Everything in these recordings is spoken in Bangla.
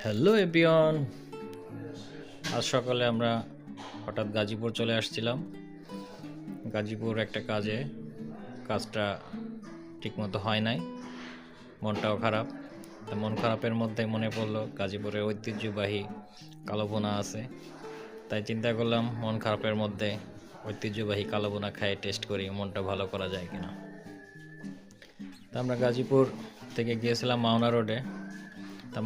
হ্যালো এভরিওয়ান, আজ সকালে আমরা হঠাৎ গাজীপুর চলে আসছিলাম। গাজীপুর একটা কাজটা ঠিকমতো হয় নাই, মনটাও খারাপ। মন খারাপের মধ্যে মনে পড়লো গাজীপুরের ঐতিহ্যবাহী কালোবোনা আছে, তাই চিন্তা করলাম মন খারাপের মধ্যে ঐতিহ্যবাহী কালোবোনা খাইয়ে টেস্ট করি মনটা ভালো করা যায় কিনা। তা আমরা গাজীপুর থেকে গিয়েছিলাম মাওনা রোডে।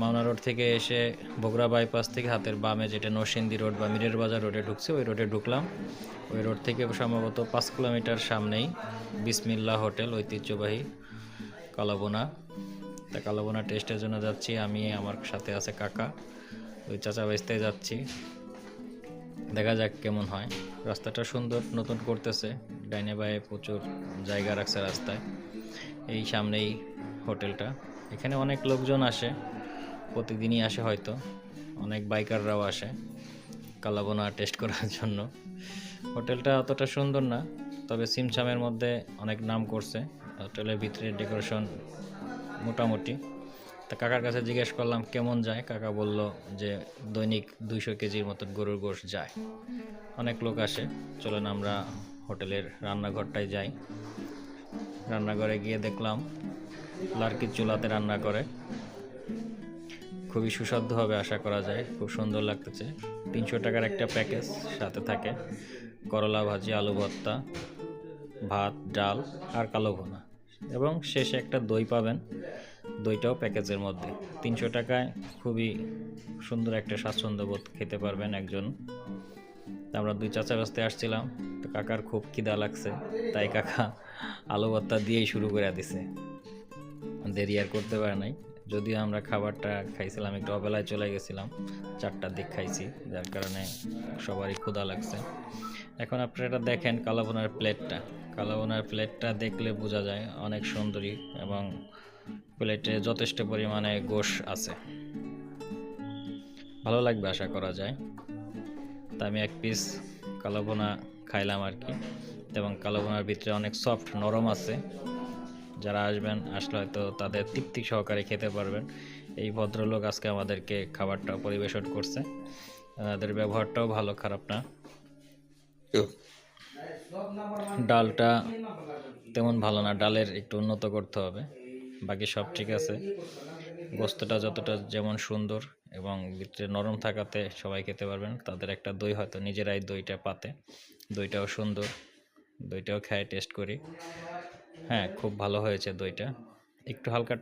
মাওনা রোড থেকে এসে বগুড়া বাইপাস থেকে হাতের বামে যেটা নরসিংদী রোড বা মিরের বাজার রোডে ঢুকছে, ওই রোডে ঢুকলাম। ওই রোড থেকে সম্ভবত 5 কিলোমিটার সামনেই বিসমিল্লাহ হোটেল, ঐতিহ্যবাহী কালাবোনা। কালাবোনা টেস্টের জন্য যাচ্ছি আমি, আমার সাথে আছে কাকা, ওই চাচা বাইস্তে যাচ্ছি। দেখা যাক কেমন হয়। রাস্তাটা সুন্দর, নতুন করতেছে, ডাইনে বায়ে প্রচুর জায়গা রাখছে রাস্তায়। এই সামনেই হোটেলটা। এখানে অনেক লোকজন আসে, প্রতিদিনই আসে, হয়তো অনেক বাইকাররাও আসে কালাবোনা টেস্ট করার জন্য। হোটেলটা অতটা সুন্দর না, তবে সিমসামের মধ্যে অনেক নাম করছে। হোটেলের ভিতরে ডেকোরেশন মোটামুটি। কাকার কাছে জিজ্ঞেস করলাম কেমন যায়। কাকা বলল যে দৈনিক 200 কেজির মতন গরুর গোশত যায়। অনেক লোক আসে। চলেন আমরা হোটেলের রান্নাঘরটায় যাই। রান্নাঘরে গিয়ে দেখলাম লার্কির চুলাতে রান্না করে, খুবই সুস্বাদু হবে আশা করা যায়, খুব সুন্দর লাগতেছে। 300 টাকার একটা প্যাকেজ, সাথে থাকে করলা ভাজি, আলু ভর্তা, ভাত, ডাল আর কালো ভুনা, এবং শেষে একটা দই পাবেন। দইটাও প্যাকেজের মধ্যে। 300 টাকায় খুবই সুন্দর একটা স্বাচ্ছন্দ্যবোধ খেতে পারবেন একজন। আমরা দুই চাচা বাসতে আসছিলাম, তো কাকার খুব খিদা লাগছে, তাই কাকা আলু ভর্তা দিয়েই শুরু করে দিছে, দেরি আর করতে পারে নাই। যদিও আমরা খাবারটা খাইছিলাম একটু অবেলায়, চলে গেছিলাম 4টার দিক খাইছি, যার কারণে সবারই ক্ষুধা লাগছে। এখন আপনারা এটা দেখেন কালাবোনার প্লেটটা দেখলে বোঝা যায় অনেক সুন্দরী, এবং প্লেটে যথেষ্ট পরিমাণে গোশ আছে, ভালো লাগবে আশা করা যায়। তা আমি এক পিস কালাবোনা খাইলাম আর কি, এবং কালাবোনার ভিতরে অনেক সফট, নরম আছে। যারা আসলে হয়তো তাদের তৃপ্তি সহকারে খেতে পারবেন। এই ভদ্রলোক আজকে আমাদেরকে খাবারটা পরিবেশন করছে, তাদের ব্যবহারটাও ভালো, খারাপ না। ডালটা তেমন ভালো না, ডালের একটু উন্নত করতে হবে, বাকি সব ঠিক আছে। গোস্তটা যতটা যেমন সুন্দর এবং ভিতরে নরম থাকাতে সবাই খেতে পারবেন। তাদের একটা দই, হয়তো নিজেরাই দইটা পাতে, দইটাও সুন্দর, দইটাও খেয়ে টেস্ট করি। হ্যাঁ, খুব ভালো হয়েছে দইটা, একটু হালকা